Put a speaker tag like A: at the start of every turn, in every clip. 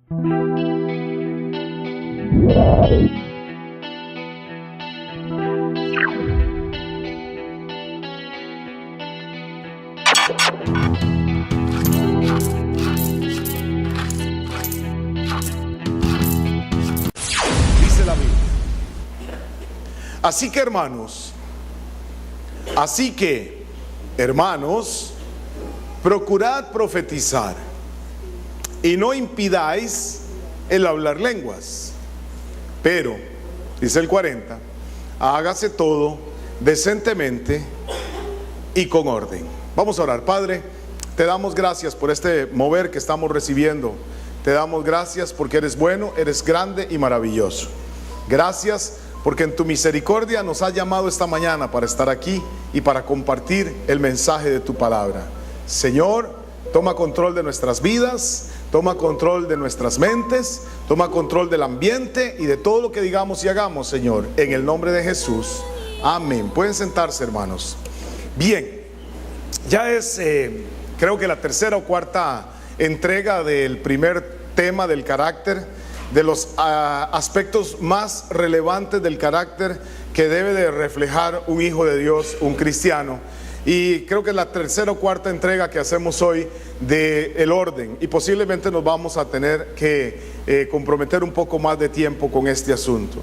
A: Dice la Biblia: así que, hermanos, procurad profetizar y no impidáis el hablar lenguas, pero, dice el 40, hágase todo decentemente y con orden. Vamos a orar. Padre, te damos gracias por este mover que estamos recibiendo. Te damos gracias porque eres bueno, eres grande y maravilloso. Gracias porque en tu misericordia nos has llamado esta mañana para estar aquí y para compartir el mensaje de tu palabra. Señor, toma control de nuestras vidas, toma control de nuestras mentes, toma control del ambiente y de todo lo que digamos y hagamos, Señor, en el nombre de Jesús. Amén. Pueden sentarse, hermanos. Bien, ya es creo que la tercera o cuarta entrega del primer tema del carácter, de los aspectos más relevantes del carácter que debe de reflejar un hijo de Dios, un cristiano. Y creo que es la tercera o cuarta entrega que hacemos hoy del orden, y posiblemente nos vamos a tener que comprometer un poco más de tiempo con este asunto.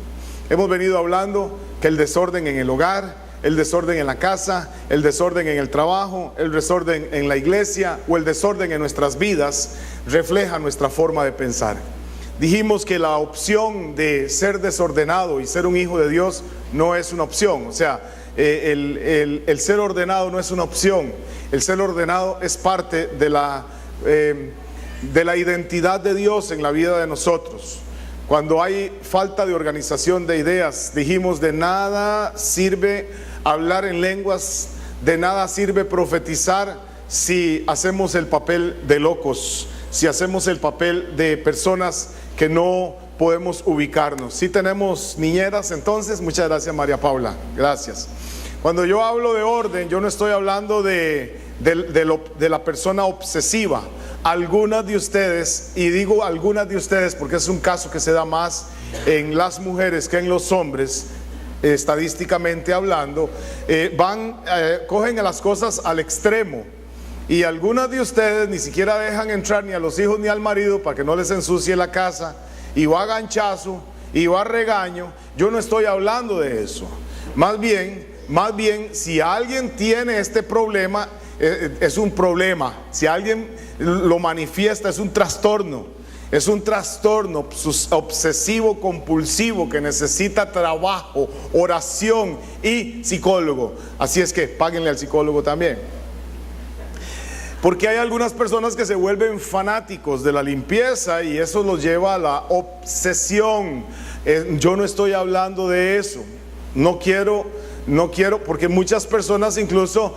A: Hemos venido hablando que el desorden en el hogar, el desorden en la casa, el desorden en el trabajo, el desorden en la iglesia o el desorden en nuestras vidas refleja nuestra forma de pensar. Dijimos que la opción de ser desordenado y ser un hijo de Dios no es una opción. O sea, el ser ordenado no es una opción. El ser ordenado es parte de la identidad de Dios en la vida de nosotros. Cuando hay falta de organización de ideas, dijimos, de nada sirve hablar en lenguas, de nada sirve profetizar si hacemos el papel de locos, si hacemos el papel de personas que no podemos ubicarnos. Si tenemos niñeras, entonces, muchas gracias, María Paula, gracias. Cuando yo hablo de orden, yo no estoy hablando de la persona obsesiva. Algunas de ustedes, y digo algunas de ustedes porque es un caso que se da más en las mujeres que en los hombres, estadísticamente hablando, cogen a las cosas al extremo. Y algunas de ustedes ni siquiera dejan entrar ni a los hijos ni al marido para que no les ensucie la casa, y va a ganchazo, y va a regaño. Yo no estoy hablando de eso. Más bien, si alguien tiene este problema, es un problema. Si alguien lo manifiesta, es un trastorno. Es un trastorno obsesivo compulsivo que necesita trabajo, oración y psicólogo. Así es que páguenle al psicólogo también. Porque hay algunas personas que se vuelven fanáticos de la limpieza y eso los lleva a la obsesión. Yo no estoy hablando de eso. No quiero, porque muchas personas incluso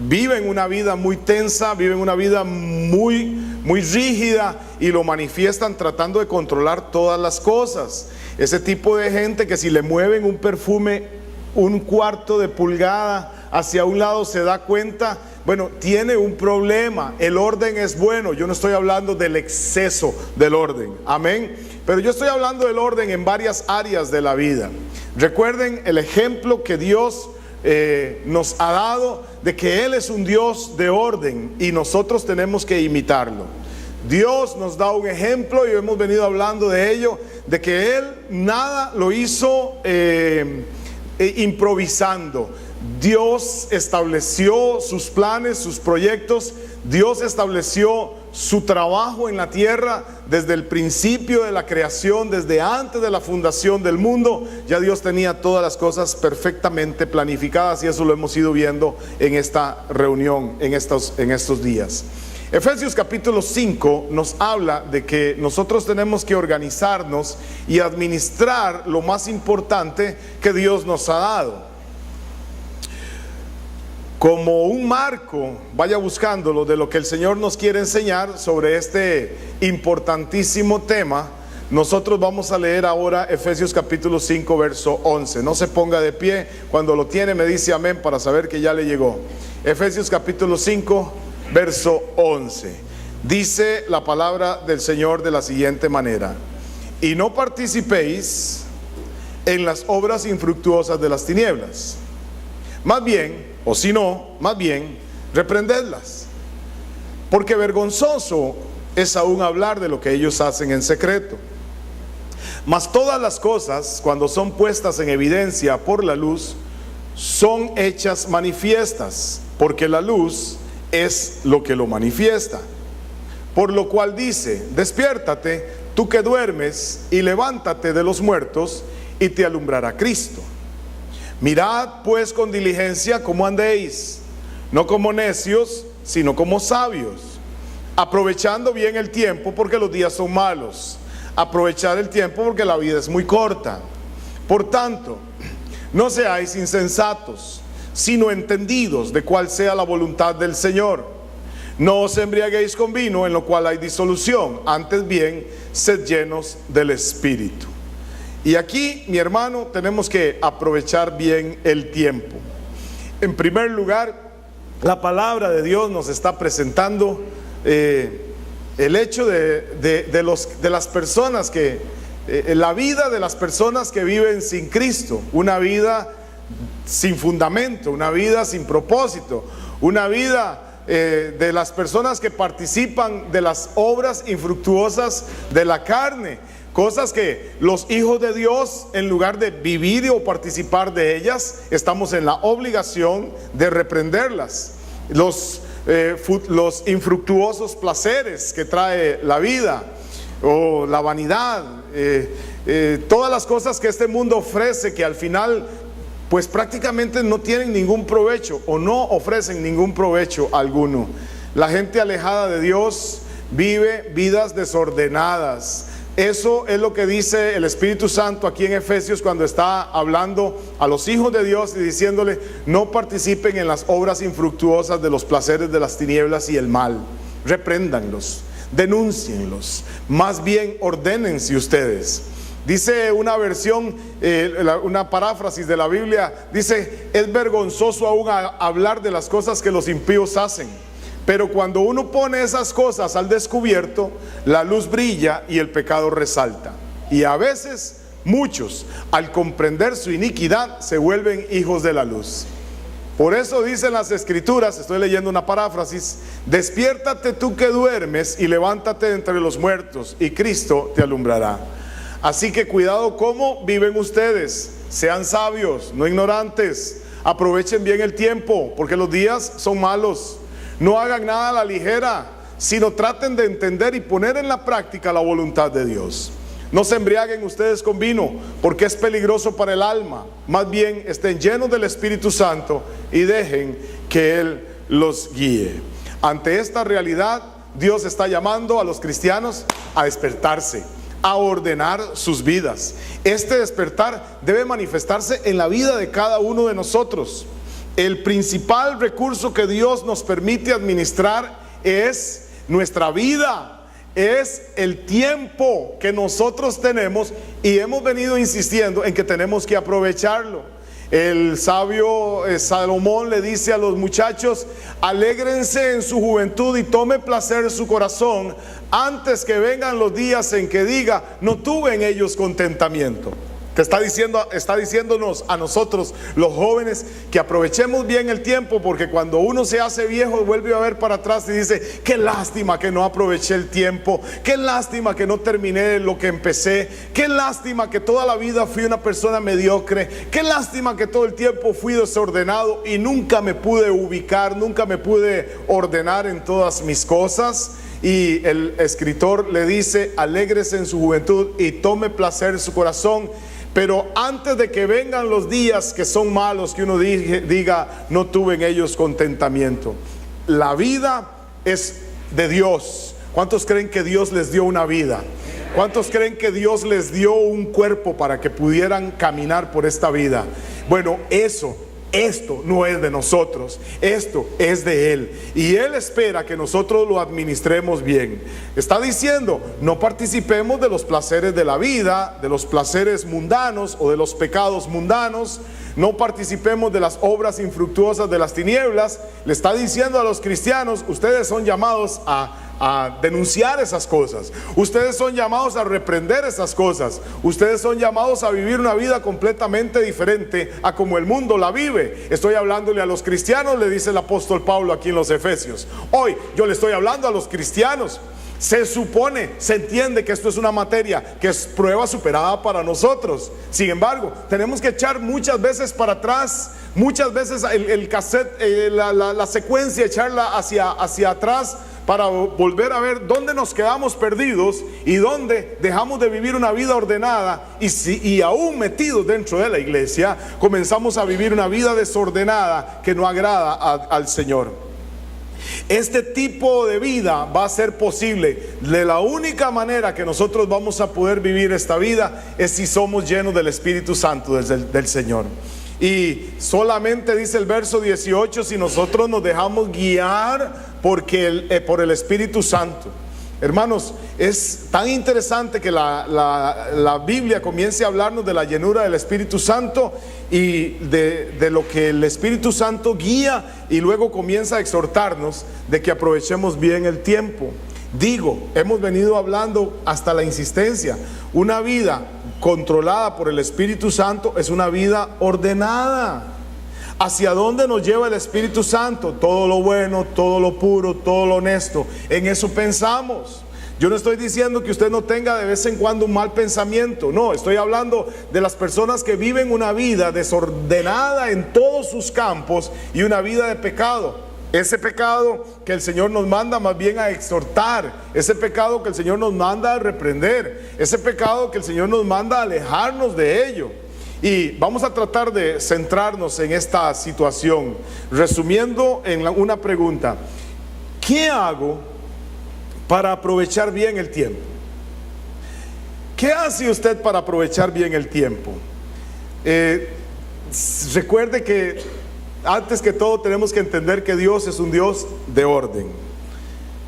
A: viven una vida muy tensa, viven una vida muy rígida y lo manifiestan tratando de controlar todas las cosas. Ese tipo de gente que si le mueven un perfume un cuarto de pulgada hacia un lado se da cuenta, bueno, tiene un problema. El orden es bueno. Yo no estoy hablando del exceso del orden, amén, pero yo estoy hablando del orden en varias áreas de la vida. Recuerden el ejemplo que Dios nos ha dado de que Él es un Dios de orden y nosotros tenemos que imitarlo. Dios nos da un ejemplo y hemos venido hablando de ello, de que Él nada lo hizo improvisando. Dios estableció sus planes, sus proyectos. Dios estableció su trabajo en la tierra desde el principio de la creación, desde antes de la fundación del mundo. Ya Dios tenía todas las cosas perfectamente planificadas y eso lo hemos ido viendo en esta reunión, en estos días. Efesios capítulo 5 nos habla de que nosotros tenemos que organizarnos y administrar lo más importante que Dios nos ha dado. Como un marco, vaya buscándolo, de lo que el Señor nos quiere enseñar sobre este importantísimo tema. Nosotros vamos a leer ahora Efesios capítulo 5 verso 11. No se ponga de pie, cuando lo tiene me dice amén para saber que ya le llegó. Efesios capítulo 5 verso 11. dice la palabra del Señor de la siguiente manera: y no participéis en las obras infructuosas de las tinieblas, más bien, o si no, más bien, reprendedlas, porque vergonzoso es aún hablar de lo que ellos hacen en secreto. Mas todas las cosas, cuando son puestas en evidencia por la luz, son hechas manifiestas, porque la luz es lo que lo manifiesta. Por lo cual dice: despiértate, tú que duermes, y levántate de los muertos, y te alumbrará Cristo. Mirad pues con diligencia cómo andéis, no como necios, sino como sabios, aprovechando bien el tiempo, porque los días son malos. Aprovechar el tiempo porque la vida es muy corta. Por tanto, no seáis insensatos, sino entendidos de cuál sea la voluntad del Señor. No os embriaguéis con vino, en lo cual hay disolución, antes bien, sed llenos del Espíritu. Y aquí, mi hermano, tenemos que aprovechar bien el tiempo. En primer lugar, la palabra de Dios nos está presentando el hecho de las personas que, la vida de las personas que viven sin Cristo, una vida sin fundamento, una vida sin propósito, una vida de las personas que participan de las obras infructuosas de la carne, cosas que los hijos de Dios, en lugar de vivir o participar de ellas, estamos en la obligación de reprenderlas. Los infructuosos placeres que trae la vida, o la vanidad, todas las cosas que este mundo ofrece, que al final pues prácticamente no tienen ningún provecho, o no ofrecen ningún provecho alguno. La gente alejada de Dios vive vidas desordenadas. Eso es lo que dice el Espíritu Santo aquí en Efesios, cuando está hablando a los hijos de Dios y diciéndole: no participen en las obras infructuosas de los placeres de las tinieblas y el mal. Repréndanlos, denúncienlos, más bien ordénense ustedes. Dice una versión, una paráfrasis de la Biblia, dice: es vergonzoso aún hablar de las cosas que los impíos hacen. Pero cuando uno pone esas cosas al descubierto, la luz brilla y el pecado resalta. Y a veces muchos, al comprender su iniquidad, se vuelven hijos de la luz. Por eso dicen las Escrituras, estoy leyendo una paráfrasis: despiértate tú que duermes, y levántate entre los muertos, y Cristo te alumbrará. Así que cuidado cómo viven ustedes. Sean sabios, no ignorantes. Aprovechen bien el tiempo, porque los días son malos. No hagan nada a la ligera, sino traten de entender y poner en la práctica la voluntad de Dios. No se embriaguen ustedes con vino, porque es peligroso para el alma. Más bien estén llenos del Espíritu Santo y dejen que Él los guíe. Ante esta realidad, Dios está llamando a los cristianos a despertarse, a ordenar sus vidas. Este despertar debe manifestarse en la vida de cada uno de nosotros. El principal recurso que Dios nos permite administrar es nuestra vida, es el tiempo que nosotros tenemos, y hemos venido insistiendo en que tenemos que aprovecharlo. El sabio Salomón le dice a los muchachos: alégrense en su juventud y tome placer su corazón, antes que vengan los días en que diga: no tuve en ellos contentamiento. Que está diciéndonos a nosotros, los jóvenes, que aprovechemos bien el tiempo, porque cuando uno se hace viejo vuelve a ver para atrás y dice: qué lástima que no aproveché el tiempo, qué lástima que no terminé lo que empecé, qué lástima que toda la vida fui una persona mediocre, qué lástima que todo el tiempo fui desordenado y nunca me pude ubicar, nunca me pude ordenar en todas mis cosas. Y el escritor le dice: alégrese en su juventud y tome placer su corazón. Pero antes de que vengan los días que son malos, que uno diga: no tuve en ellos contentamiento. La vida es de Dios. ¿Cuántos creen que Dios les dio una vida? ¿Cuántos creen que Dios les dio un cuerpo para que pudieran caminar por esta vida? Bueno, esto no es de nosotros, esto es de Él, y Él espera que nosotros lo administremos bien. Está diciendo: no participemos de los placeres de la vida, de los placeres mundanos o de los pecados mundanos. no participemos de las obras infructuosas de las tinieblas. Le está diciendo a los cristianos: ustedes son llamados a denunciar esas cosas, ustedes son llamados a reprender esas cosas, ustedes son llamados a vivir una vida completamente diferente a como el mundo la vive. Estoy hablándole a los cristianos, le dice el apóstol Pablo aquí en los Efesios. Hoy yo le estoy hablando a los cristianos. Se supone, se entiende que esto es una materia que es prueba superada para nosotros. Sin embargo, tenemos que echar muchas veces para atrás, muchas veces el cassette, la secuencia, echarla hacia atrás, para volver a ver dónde nos quedamos perdidos y dónde dejamos de vivir una vida ordenada, y aún metidos dentro de la iglesia comenzamos a vivir una vida desordenada que no agrada al Señor. Este tipo de vida va a ser posible. De la única manera que nosotros vamos a poder vivir esta vida es si somos llenos del Espíritu Santo del Señor. Y solamente dice el verso 18, si nosotros nos dejamos guiar por el Espíritu Santo. Hermanos, es tan interesante que la Biblia comience a hablarnos de la llenura del Espíritu Santo y de lo que el Espíritu Santo guía, y luego comienza a exhortarnos de que aprovechemos bien el tiempo. Hemos venido hablando hasta la insistencia. Una vida controlada por el Espíritu Santo es una vida ordenada. ¿Hacia dónde nos lleva el Espíritu Santo? Todo lo bueno, todo lo puro, todo lo honesto. En eso pensamos. Yo no estoy diciendo que usted no tenga de vez en cuando un mal pensamiento. No, estoy hablando de las personas que viven una vida desordenada en todos sus campos y una vida de pecado. Ese pecado que el Señor nos manda más bien a exhortar, ese pecado que el Señor nos manda a reprender, ese pecado que el Señor nos manda a alejarnos de ello. Y vamos a tratar de centrarnos en esta situación, resumiendo en una pregunta: ¿qué hago para aprovechar bien el tiempo? ¿Qué hace usted para aprovechar bien el tiempo? Recuerde que antes que todo tenemos que entender que Dios es un Dios de orden.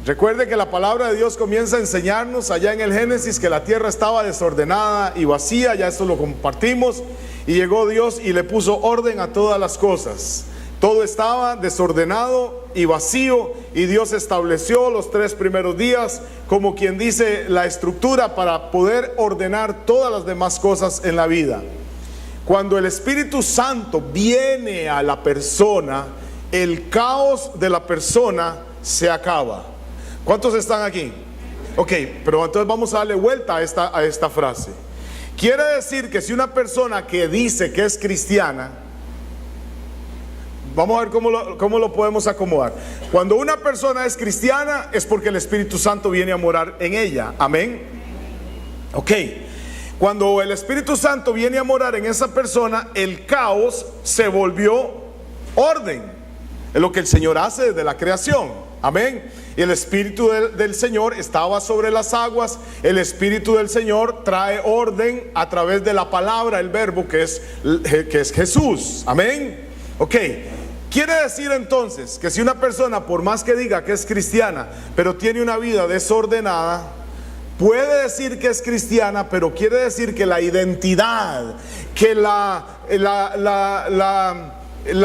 A: Recuerde que la palabra de Dios comienza a enseñarnos allá en el Génesis que la tierra estaba desordenada y vacía. Ya esto lo compartimos. Y llegó Dios y le puso orden a todas las cosas. Todo estaba desordenado y vacío, y Dios estableció los 3 primeros días, como quien dice, la estructura para poder ordenar todas las demás cosas en la vida. Cuando el Espíritu Santo viene a la persona, el caos de la persona se acaba. ¿Cuántos están aquí? Ok, pero entonces vamos a darle vuelta a esta frase. Quiere decir que si una persona que dice que es cristiana, vamos a ver cómo lo podemos acomodar. Cuando una persona es cristiana es porque el Espíritu Santo viene a morar en ella. Amén. Ok. Cuando el Espíritu Santo viene a morar en esa persona, el caos se volvió orden. Es lo que el Señor hace desde la creación. Amén. Y el Espíritu del Señor estaba sobre las aguas. El Espíritu del Señor trae orden a través de la palabra, el verbo que es Jesús. Amén. Ok. Quiere decir entonces que si una persona, por más que diga que es cristiana, pero tiene una vida desordenada, puede decir que es cristiana, pero quiere decir que la identidad, que la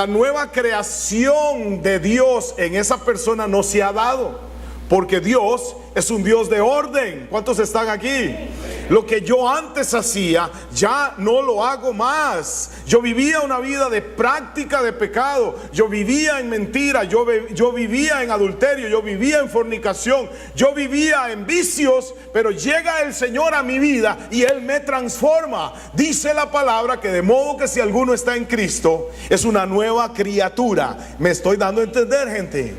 A: nueva creación de Dios en esa persona no se ha dado, porque Dios es un Dios de orden. ¿Cuántos están aquí? Lo que yo antes hacía, ya no lo hago más. Yo vivía una vida de práctica de pecado. Yo vivía en mentira, yo vivía en adulterio, yo vivía en fornicación, yo vivía en vicios, pero llega el Señor a mi vida y Él me transforma. Dice la palabra que de modo que si alguno está en Cristo, es una nueva criatura. ¿Me estoy dando a entender, gente?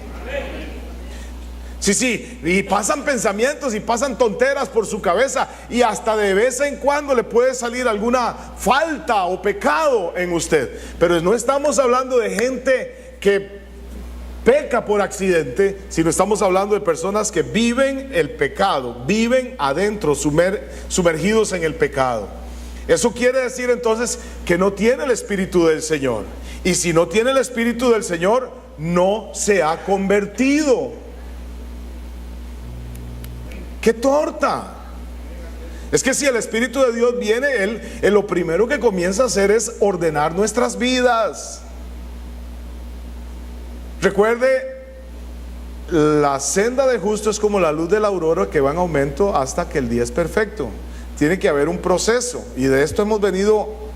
A: Sí, y pasan pensamientos y pasan tonteras por su cabeza, y hasta de vez en cuando le puede salir alguna falta o pecado en usted. Pero no estamos hablando de gente que peca por accidente, sino estamos hablando de personas que viven el pecado, viven adentro, sumergidos en el pecado. Eso quiere decir entonces que no tiene el Espíritu del Señor, y si no tiene el Espíritu del Señor, no se ha convertido. ¡Qué torta! Es que si el Espíritu de Dios viene, Él lo primero que comienza a hacer es ordenar nuestras vidas. Recuerde, la senda de justo es como la luz de la aurora que va en aumento hasta que el día es perfecto. Tiene que haber un proceso, y de esto hemos venido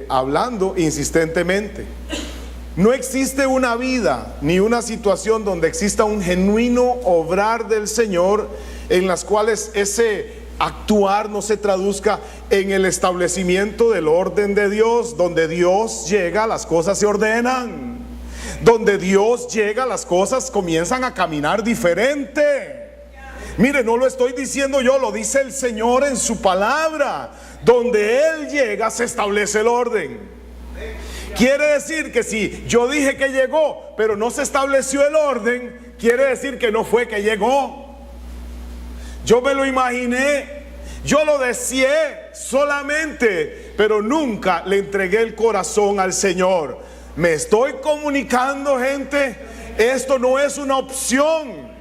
A: hablando insistentemente. No existe una vida ni una situación donde exista un genuino obrar del Señor en las cuales ese actuar no se traduzca en el establecimiento del orden de Dios. Donde Dios llega, las cosas se ordenan. Donde Dios llega, las cosas comienzan a caminar diferente. Mire, no lo estoy diciendo yo, lo dice el Señor en su palabra. Donde Él llega, se establece el orden. Quiere decir que si yo dije que llegó, pero no se estableció el orden, quiere decir que no fue que llegó. Yo me lo imaginé, yo lo deseé solamente, pero nunca le entregué el corazón al Señor. Me estoy comunicando, gente. Esto no es una opción.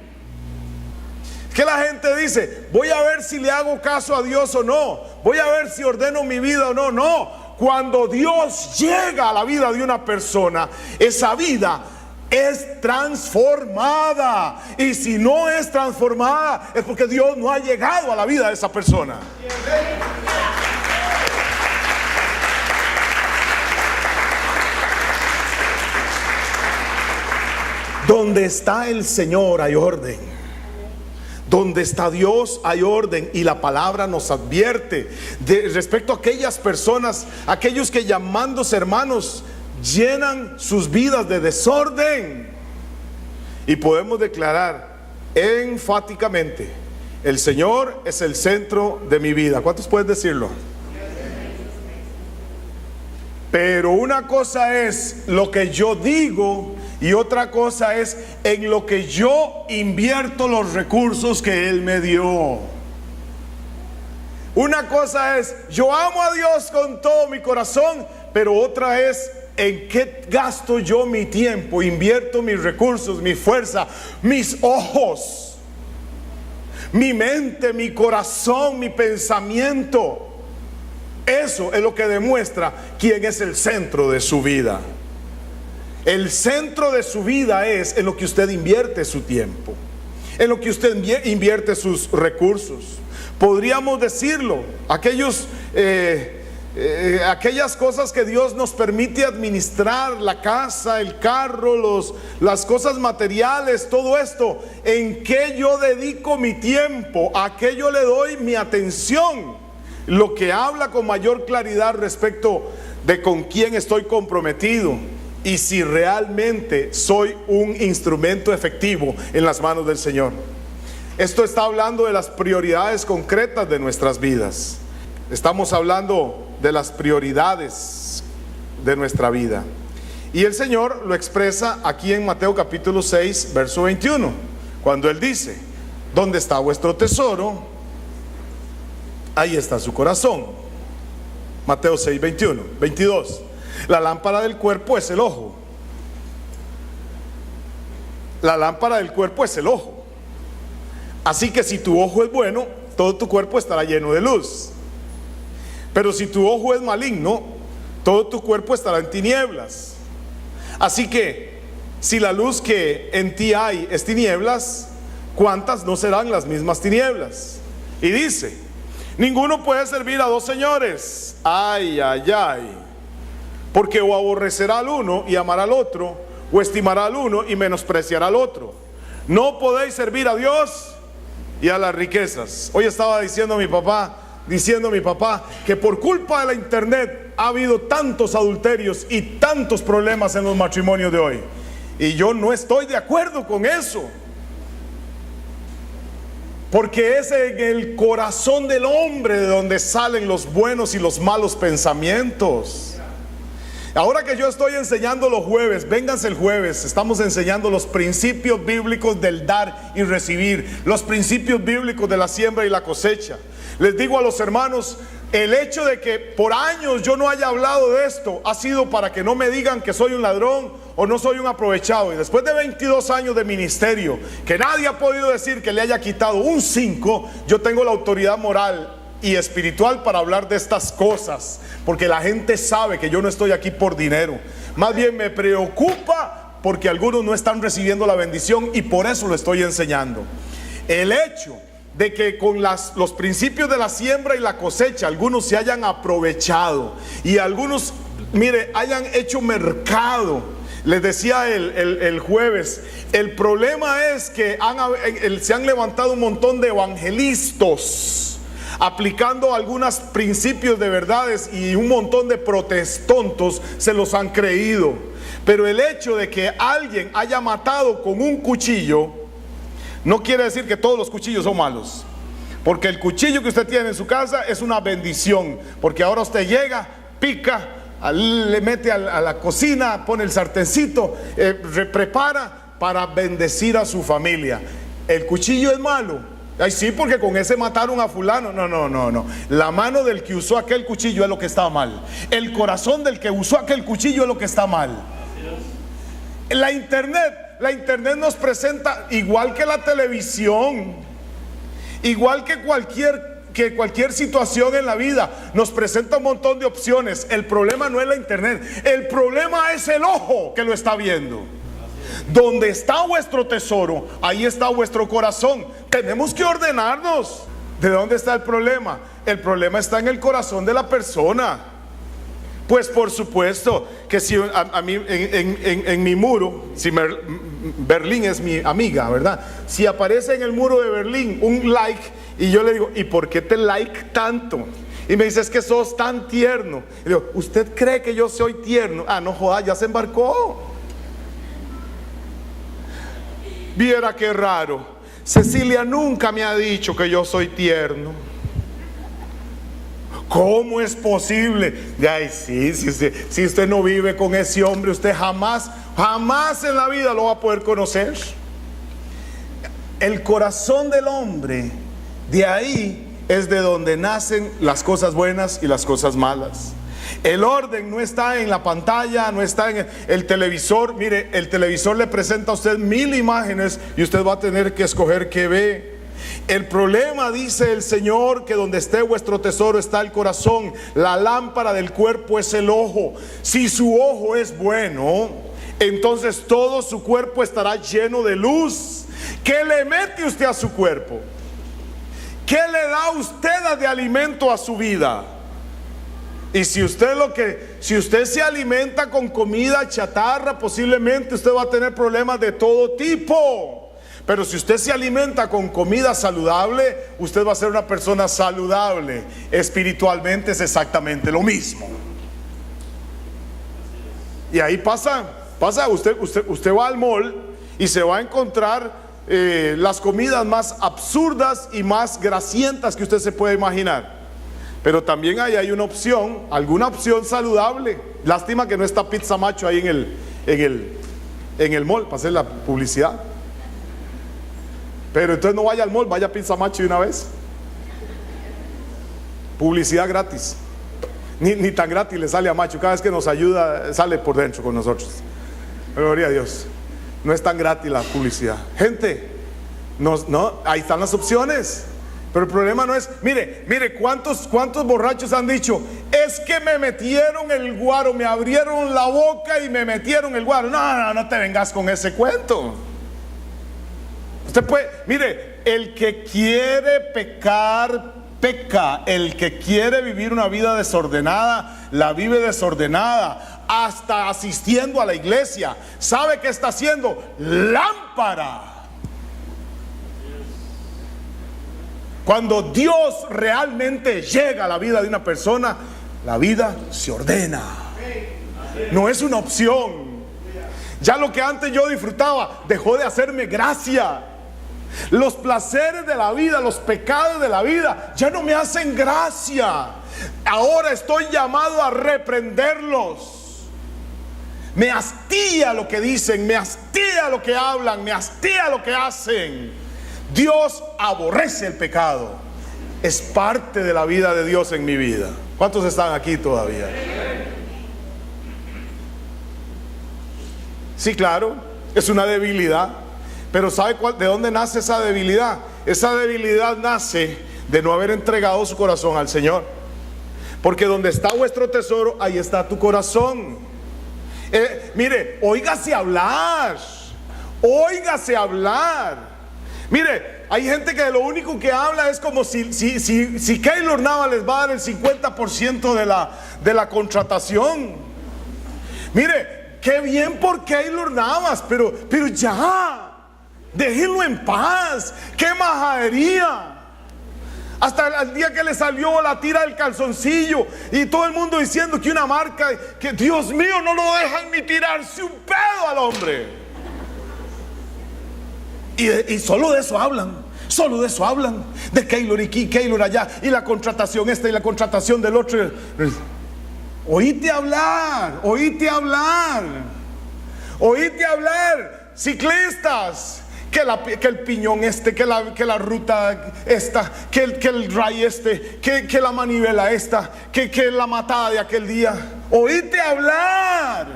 A: Que la gente dice, voy a ver si le hago caso a Dios o no, voy a ver si ordeno mi vida o no. No, cuando Dios llega a la vida de una persona, esa vida es transformada. Y si no es transformada, es porque Dios no ha llegado a la vida de esa persona. Donde está el Señor hay orden. Donde está Dios hay orden, y la palabra nos advierte respecto a aquellas personas, aquellos que llamándose hermanos llenan sus vidas de desorden. Y podemos declarar enfáticamente: el Señor es el centro de mi vida. ¿Cuántos pueden decirlo? Pero una cosa es lo que yo digo y otra cosa es en lo que yo invierto los recursos que Él me dio. Una cosa es, yo amo a Dios con todo mi corazón, pero otra es en qué gasto yo mi tiempo, invierto mis recursos, mi fuerza, mis ojos, mi mente, mi corazón, mi pensamiento. Eso es lo que demuestra quién es el centro de su vida. El centro de su vida es en lo que usted invierte su tiempo, en lo que usted invierte sus recursos. Podríamos decirlo, aquellas cosas que Dios nos permite administrar, la casa, el carro, las cosas materiales, todo esto, ¿en qué yo dedico mi tiempo? ¿A qué yo le doy mi atención? Lo que habla con mayor claridad respecto de con quién estoy comprometido y si realmente soy un instrumento efectivo en las manos del Señor. Esto está hablando de las prioridades concretas de nuestras vidas. Estamos hablando de las prioridades de nuestra vida. Y el Señor lo expresa aquí en Mateo capítulo 6, verso 21, cuando Él dice: ¿dónde está vuestro tesoro? Ahí está su corazón. Mateo 6, 21, 22. La lámpara del cuerpo es el ojo. La lámpara del cuerpo es el ojo. Así que si tu ojo es bueno, todo tu cuerpo estará lleno de luz. Pero si tu ojo es maligno, todo tu cuerpo estará en tinieblas. Así que si la luz que en ti hay es tinieblas, ¿cuántas no serán las mismas tinieblas? Y dice: ninguno puede servir a dos señores. Ay, ay, ay. Porque o aborrecerá al uno y amará al otro, o estimará al uno y menospreciará al otro. No podéis servir a Dios y a las riquezas. Hoy estaba diciendo mi papá que por culpa de la internet ha habido tantos adulterios y tantos problemas en los matrimonios de hoy. Y yo no estoy de acuerdo con eso. Porque es en el corazón del hombre de donde salen los buenos y los malos pensamientos. Ahora que yo estoy enseñando los jueves, vénganse el jueves, estamos enseñando los principios bíblicos del dar y recibir, los principios bíblicos de la siembra y la cosecha. Les digo a los hermanos, el hecho de que por años yo no haya hablado de esto ha sido para que no me digan que soy un ladrón o no soy un aprovechado. Y después de 22 años de ministerio, que nadie ha podido decir que le haya quitado un 5, yo tengo la autoridad moral y espiritual para hablar de estas cosas, porque la gente sabe que yo no estoy aquí por dinero. Más bien me preocupa porque algunos no están recibiendo la bendición, y por eso lo estoy enseñando. El hecho de que con los principios de la siembra y la cosecha algunos se hayan aprovechado y algunos, mire, hayan hecho mercado. Les decía el jueves, el problema es que se han levantado un montón de evangelistas aplicando algunos principios de verdades, y un montón de protestontos se los han creído. Pero el hecho de que alguien haya matado con un cuchillo no quiere decir que todos los cuchillos son malos, porque el cuchillo que usted tiene en su casa es una bendición, porque ahora usted llega, pica, le mete a la cocina, pone el sartencito, prepara para bendecir a su familia. El cuchillo es malo. Ay, sí, porque con ese mataron a fulano. No. La mano del que usó aquel cuchillo es lo que está mal. El corazón del que usó aquel cuchillo es lo que está mal. La internet nos presenta, igual que la televisión, igual que cualquier situación en la vida, nos presenta un montón de opciones. El problema no es la internet, el problema es el ojo que lo está viendo. Donde está vuestro tesoro, ahí está vuestro corazón. Tenemos que ordenarnos. ¿De dónde está el problema? El problema está en el corazón de la persona. Pues por supuesto que si a mí en mi muro, si Berlín es mi amiga, ¿verdad? Si aparece en el muro de Berlín un like, y yo le digo, ¿y por qué te like tanto? Y me dice, es que sos tan tierno. Y digo, ¿usted cree que yo soy tierno? Ah, no joda, ya se embarcó. Viera qué raro, Cecilia nunca me ha dicho que yo soy tierno. ¿Cómo es posible? Ay, sí, si usted no vive con ese hombre, usted jamás en la vida lo va a poder conocer. El corazón del hombre, de ahí es de donde nacen las cosas buenas y las cosas malas. El orden no está en la pantalla, no está en el televisor. Mire, el televisor le presenta a usted 1000 imágenes y usted va a tener que escoger qué ve. El problema, dice el Señor, que donde esté vuestro tesoro está el corazón. La lámpara del cuerpo es el ojo. Si su ojo es bueno, entonces todo su cuerpo estará lleno de luz. ¿Qué le mete usted a su cuerpo? ¿Qué le da usted de alimento a su vida? Y si usted se alimenta con comida chatarra, posiblemente usted va a tener problemas de todo tipo. Pero si usted se alimenta con comida saludable, usted va a ser una persona saludable. Espiritualmente es exactamente lo mismo. Y ahí pasa, usted va al mall y se va a encontrar las comidas más absurdas y más grasientas que usted se puede imaginar. Pero también hay una opción, alguna opción saludable. Lástima que no está Pizza Macho ahí en el mall para hacer la publicidad. Pero entonces no vaya al mall, vaya a Pizza Macho de una vez. Publicidad gratis. Ni tan gratis le sale a Macho. Cada vez que nos ayuda, sale por dentro con nosotros. Gloria a Dios. No es tan gratis la publicidad. Gente, ahí están las opciones. Pero el problema no es, mire, ¿cuántos borrachos han dicho? Es que me metieron el guaro, me abrieron la boca y me metieron el guaro. No te vengas con ese cuento. Usted puede, mire, el que quiere pecar, peca. El que quiere vivir una vida desordenada, la vive desordenada. Hasta asistiendo a la iglesia. ¿Sabe qué está haciendo? Lámpara. Cuando Dios realmente llega a la vida de una persona, la vida se ordena. No es una opción. Ya lo que antes yo disfrutaba dejó de hacerme gracia. Los placeres de la vida, los pecados de la vida ya no me hacen gracia. Ahora estoy llamado a reprenderlos. Me hastía lo que dicen, me hastía lo que hablan, me hastía lo que hacen. Dios aborrece el pecado. Es parte de la vida de Dios en mi vida. ¿Cuántos están aquí todavía? Sí, claro, es una debilidad. Pero ¿sabe de dónde nace esa debilidad? Esa debilidad nace de no haber entregado su corazón al Señor. Porque donde está vuestro tesoro, ahí está tu corazón. Mire, óigase hablar. Óigase hablar. Mire, hay gente que lo único que habla es como si Keylor Navas les va a dar el 50% de la contratación. Mire, qué bien por Keylor Navas, pero ya, déjenlo en paz. Qué majadería. Hasta el día que le salió la tira del calzoncillo y todo el mundo diciendo que una marca, que Dios mío, no lo dejan ni tirarse un pedo al hombre. Y solo de eso hablan. Solo de eso hablan. De Keylor aquí, Keylor allá, y la contratación esta y la contratación del otro. Oíte hablar, oíte hablar, oíte hablar. Ciclistas, que el piñón este, que la ruta esta, que el ray este, que la manivela esta, que la matada de aquel día. Oíte hablar.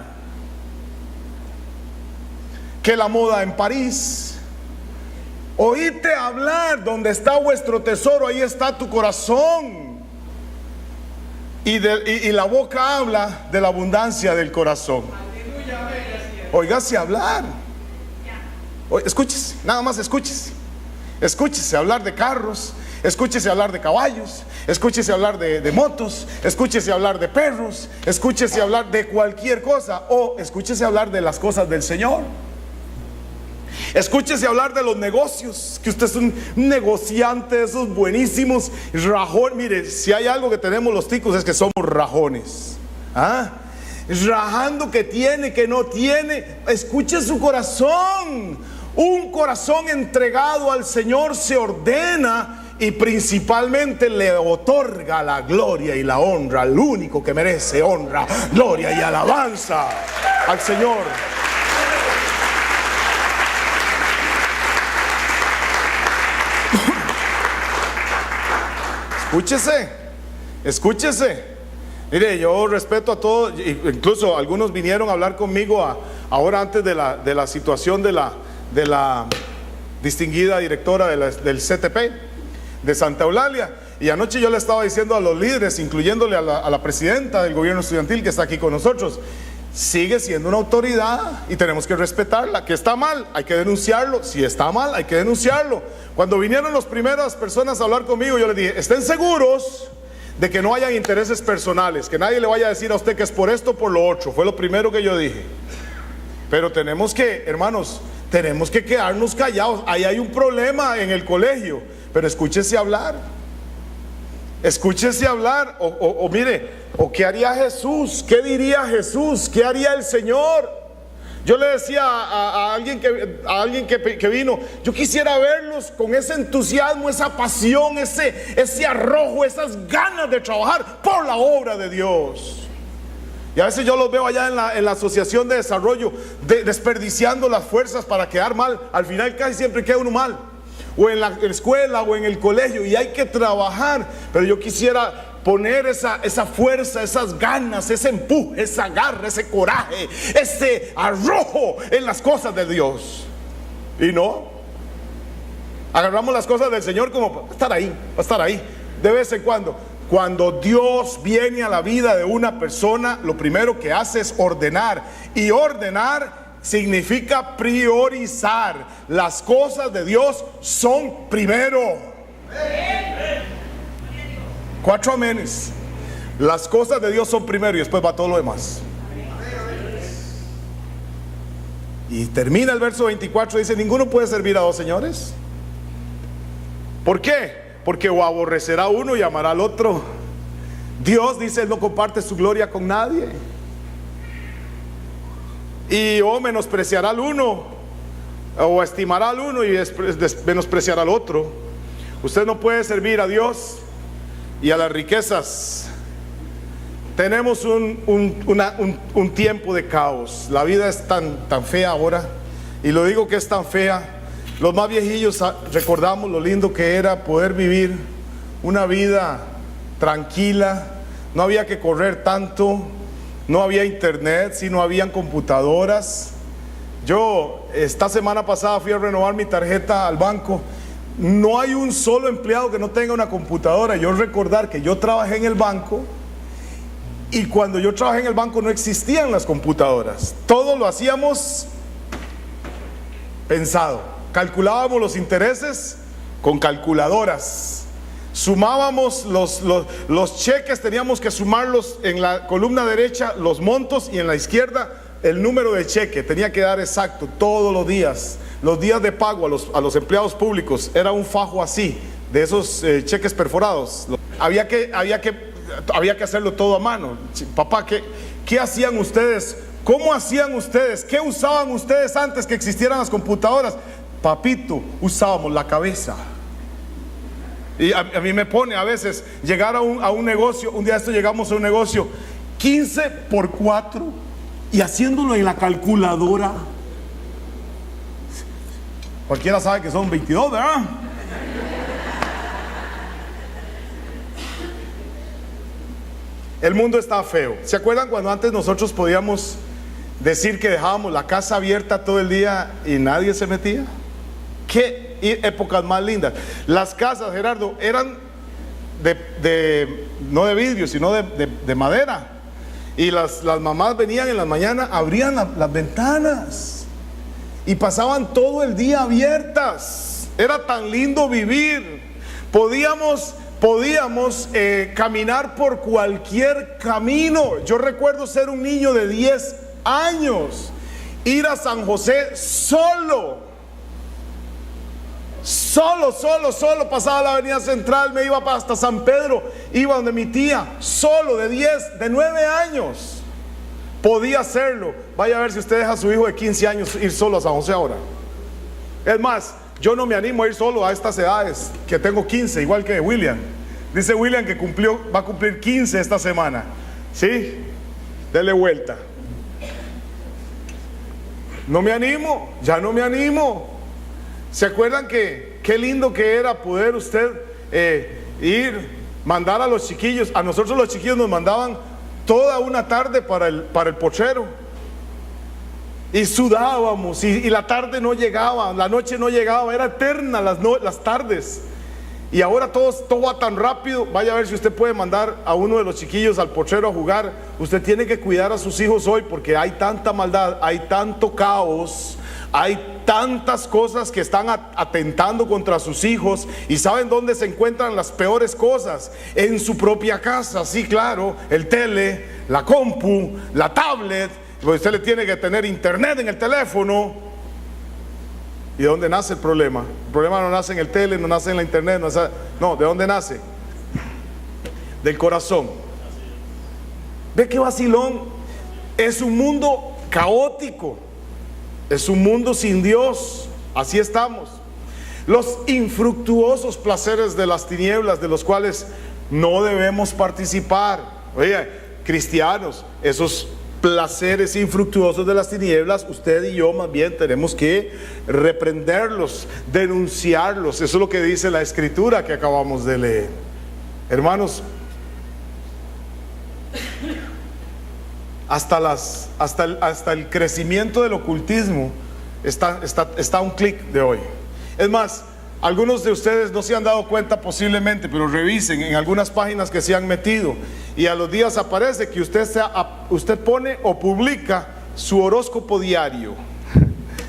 A: Que la moda en París. Oíte hablar. Donde está vuestro tesoro, ahí está tu corazón. Y la boca habla de la abundancia del corazón. Óigase hablar. Escúchese, nada más escúchese. Escúchese hablar de carros, escúchese hablar de caballos, escúchese hablar de motos, escúchese hablar de perros, escúchese hablar de cualquier cosa, o escúchese hablar de las cosas del Señor. Escúchese hablar de los negocios, que usted es un negociante de esos buenísimos rajones. Mire, si hay algo que tenemos los ticos es que somos rajones. Rajando que tiene, que no tiene. Escuche su corazón. Un corazón entregado al Señor se ordena y principalmente le otorga la gloria y la honra al único que merece honra, gloria y alabanza, al Señor. Escúchese, escúchese. Mire, yo respeto a todos, incluso algunos vinieron a hablar conmigo ahora antes de la situación de la distinguida directora del CTP de Santa Eulalia. Y anoche yo le estaba diciendo a los líderes, incluyéndole a la presidenta del gobierno estudiantil que está aquí con nosotros, sigue siendo una autoridad y tenemos que respetarla. Que está mal, hay que denunciarlo. Si está mal, hay que denunciarlo. Cuando vinieron las primeras personas a hablar conmigo, yo les dije, estén seguros de que no hayan intereses personales, que nadie le vaya a decir a usted que es por esto o por lo otro. Fue lo primero que yo dije. Pero tenemos que, hermanos, tenemos que quedarnos callados. Ahí hay un problema en el colegio, pero escúchese hablar. Escúchese hablar. O mire, o qué haría Jesús, qué diría Jesús, qué haría el Señor. Yo le decía a alguien que vino, yo quisiera verlos con ese entusiasmo, esa pasión, ese arrojo, esas ganas de trabajar por la obra de Dios. Y a veces yo los veo allá en la asociación de desarrollo, desperdiciando las fuerzas para quedar mal. Al final casi siempre queda uno mal, o en la escuela o en el colegio, y hay que trabajar. Pero yo quisiera poner esa fuerza, esas ganas, ese empuje, esa garra, ese coraje, ese arrojo en las cosas de Dios. Y no, agarramos las cosas del Señor como va a estar ahí de vez en cuando. Cuando Dios viene a la vida de una persona, lo primero que hace es ordenar. Y ordenar significa priorizar. Las cosas de Dios son primero. 4 amenes. Las cosas de Dios son primero y después va todo lo demás. Y termina el verso 24, dice, ninguno puede servir a dos señores. ¿Por qué? Porque o aborrecerá a uno y amará al otro. Dios dice, Él no comparte su gloria con nadie. Y o menospreciará al uno, o estimará al uno y menospreciará al otro. Usted no puede servir a Dios y a las riquezas. Tenemos un tiempo de caos. La vida es tan fea ahora. Y lo digo que es tan fea. Los más viejillos recordamos lo lindo que era poder vivir una vida tranquila. No había que correr tanto. No había internet, sino habían computadoras. Yo esta semana pasada fui a renovar mi tarjeta al banco. no hay un solo empleado que no tenga una computadora. Yo recordar que yo trabajé en el banco, y cuando yo trabajé en el banco no existían las computadoras. Todo lo hacíamos pensado. Calculábamos los intereses con calculadoras. Sumábamos los cheques, teníamos que sumarlos en la columna derecha, los montos, y en la izquierda el número de cheque. Tenía que dar exacto todos los días. Los días de pago a los empleados públicos era un fajo así, de esos cheques perforados. Había que hacerlo todo a mano. Papá, ¿qué hacían ustedes? ¿Cómo hacían ustedes? ¿Qué usaban ustedes antes que existieran las computadoras? Papito, usábamos la cabeza. Y a mí me pone a veces llegar a un negocio. Un día llegamos a un negocio 15 por 4 y haciéndolo en la calculadora. Cualquiera sabe que son 22, ¿verdad? El mundo está feo. ¿Se acuerdan cuando antes nosotros podíamos decir que dejábamos la casa abierta todo el día y nadie se metía? Qué épocas más lindas. Las casas, Gerardo, eran no de vidrio, sino de madera. Y las mamás venían en la mañana, abrían las ventanas y pasaban todo el día abiertas. Era tan lindo vivir. Podíamos caminar por cualquier camino. Yo recuerdo ser un niño de 10 años, ir a San José solo, pasaba la avenida central, me iba hasta San Pedro, iba donde mi tía, solo, de 9 años. Podía hacerlo. Vaya a ver si usted deja a su hijo de 15 años ir solo a San José ahora. Es más, yo no me animo a ir solo a estas edades, que tengo 15, igual que William. Dice William que va a cumplir 15 esta semana. ¿Sí? Dele vuelta. No me animo, ya no me animo. ¿Se acuerdan que qué lindo que era poder usted mandar a los chiquillos? A nosotros los chiquillos nos mandaban toda una tarde para el potrero. Y sudábamos, y la tarde no llegaba, la noche no llegaba, era eterna las tardes. Y ahora todo va tan rápido. Vaya a ver si usted puede mandar a uno de los chiquillos al potrero a jugar. Usted tiene que cuidar a sus hijos hoy, porque hay tanta maldad, hay tanto caos, hay tantas cosas que están atentando contra sus hijos. ¿Y saben dónde se encuentran las peores cosas? En su propia casa. Sí, claro, el tele, la compu, la tablet. Pues usted le tiene que tener internet en el teléfono. ¿Y de dónde nace el problema? El problema no nace en el tele, no nace en la internet, no, ¿de dónde nace? Del corazón. ¿Ve qué vacilón? Es un mundo caótico, es un mundo sin Dios. Así estamos. Los infructuosos placeres de las tinieblas, de los cuales no debemos participar. Oye, cristianos, esos placeres infructuosos de las tinieblas, usted y yo más bien tenemos que reprenderlos, denunciarlos. Eso es lo que dice la escritura que acabamos de leer. Hermanos, hasta el crecimiento del ocultismo está a un clic de hoy. Es más, algunos de ustedes no se han dado cuenta posiblemente, pero revisen en algunas páginas que se han metido, y a los días aparece que usted pone o publica su horóscopo diario.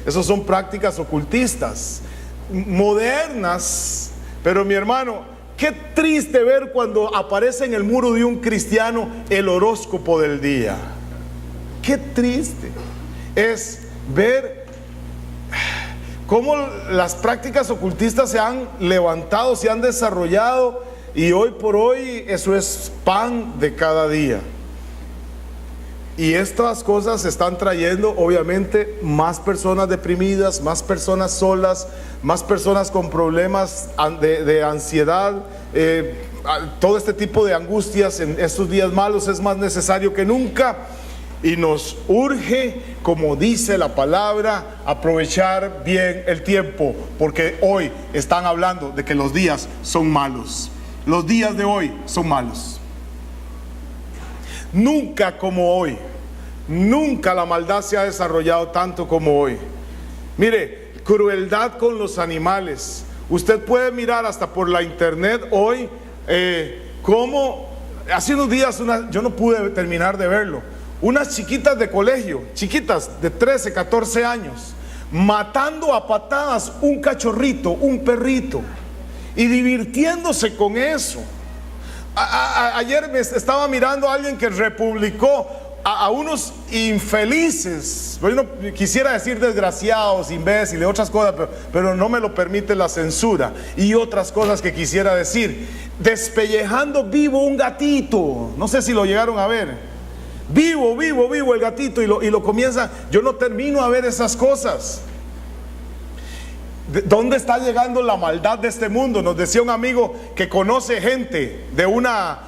A: Esas son prácticas ocultistas, modernas. Pero mi hermano, qué triste ver cuando aparece en el muro de un cristiano el horóscopo del día. Qué triste es ver cómo las prácticas ocultistas se han levantado, se han desarrollado, y hoy por hoy eso es pan de cada día. Y estas cosas están trayendo obviamente más personas deprimidas, más personas solas, más personas con problemas de ansiedad, todo este tipo de angustias en estos días malos. Es más necesario que nunca, y nos urge, como dice la palabra, aprovechar bien el tiempo, porque hoy están hablando de que los días son malos. Los días de hoy son malos. Nunca como hoy, nunca la maldad se ha desarrollado tanto como hoy. Mire, crueldad con los animales. Usted puede mirar hasta por la internet hoy cómo hace unos días yo no pude terminar de verlo, unas chiquitas de colegio, chiquitas de 13, 14 años, matando a patadas un cachorrito, un perrito, y divirtiéndose con eso. Ayer me estaba mirando a alguien que republicó a unos infelices, yo no quisiera decir desgraciados, imbéciles, otras cosas, pero no me lo permite la censura, y otras cosas que quisiera decir, despellejando vivo un gatito. No sé si lo llegaron a ver. Vivo el gatito, y lo comienza. Yo no termino a ver esas cosas. ¿Dónde está llegando la maldad de este mundo? Nos decía un amigo que conoce gente de una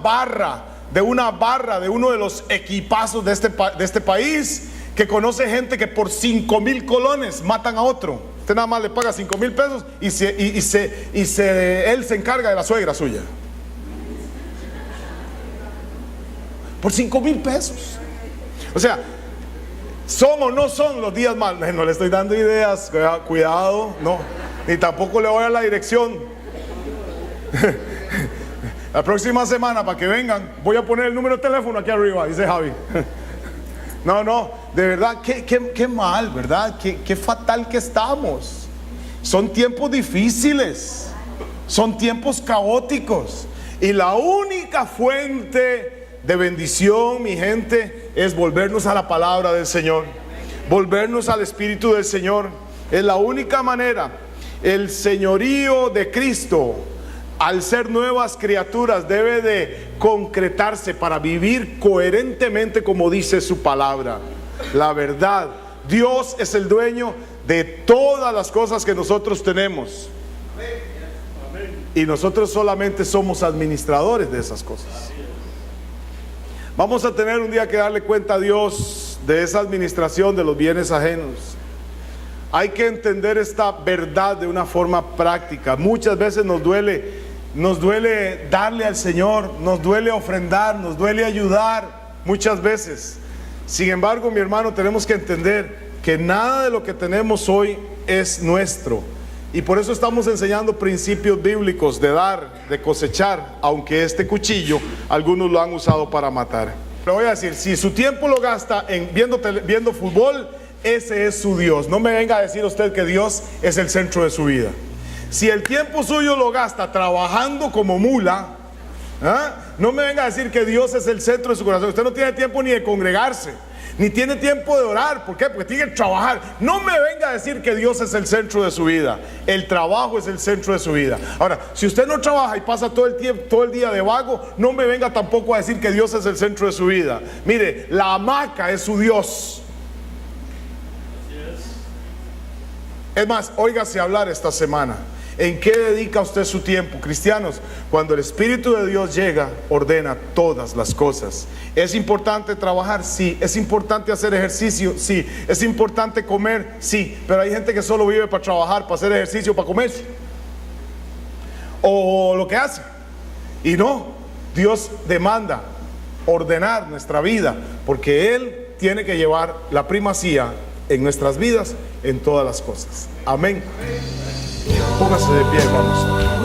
A: barra, de uno de los equipazos de este país, que conoce gente que por 5,000 colones matan a otro. Usted nada más le paga 5,000 pesos y él se encarga de la suegra suya. Por 5,000 pesos. O sea, ¿son o no son los días malos? No le estoy dando ideas, cuidado, no. Ni tampoco le voy a dar la dirección. La próxima semana, para que vengan, voy a poner el número de teléfono aquí arriba, dice Javi. No, de verdad, qué mal, ¿verdad? Qué fatal que estamos. Son tiempos difíciles, son tiempos caóticos, y la única fuente de bendición, mi gente, es volvernos a la palabra del Señor, volvernos al Espíritu del Señor. Es la única manera. El señorío de Cristo, al ser nuevas criaturas, debe de concretarse para vivir coherentemente como dice su palabra. La verdad, Dios es el dueño de todas las cosas que nosotros tenemos, y nosotros solamente somos administradores de esas cosas. Vamos a tener un día que darle cuenta a Dios de esa administración de los bienes ajenos. Hay que entender esta verdad de una forma práctica. Muchas veces nos duele darle al Señor, nos duele ofrendar, nos duele ayudar, muchas veces. Sin embargo, mi hermano, tenemos que entender que nada de lo que tenemos hoy es nuestro, y por eso estamos enseñando principios bíblicos de dar, de cosechar, aunque este cuchillo algunos lo han usado para matar. Le voy a decir, si su tiempo lo gasta en viendo fútbol, ese es su Dios. No me venga a decir usted que Dios es el centro de su vida. Si el tiempo suyo lo gasta trabajando como mula, no me venga a decir que Dios es el centro de su corazón. Usted no tiene tiempo ni de congregarse, ni tiene tiempo de orar. ¿Por qué? Porque tiene que trabajar. No me venga a decir que Dios es el centro de su vida. El trabajo es el centro de su vida. Ahora, si usted no trabaja y pasa todo el día de vago, no me venga tampoco a decir que Dios es el centro de su vida. Mire, la hamaca es su Dios. Es más, óigase hablar esta semana. ¿En qué dedica usted su tiempo? Cristianos, cuando el Espíritu de Dios llega, ordena todas las cosas. ¿Es importante trabajar? Sí. ¿Es importante hacer ejercicio? Sí. ¿Es importante comer? Sí. Pero hay gente que solo vive para trabajar, para hacer ejercicio, para comer, o lo que hace. Y no, Dios demanda ordenar nuestra vida, porque Él tiene que llevar la primacía en nuestras vidas, en todas las cosas. Amén. Póngase de pie, vamos.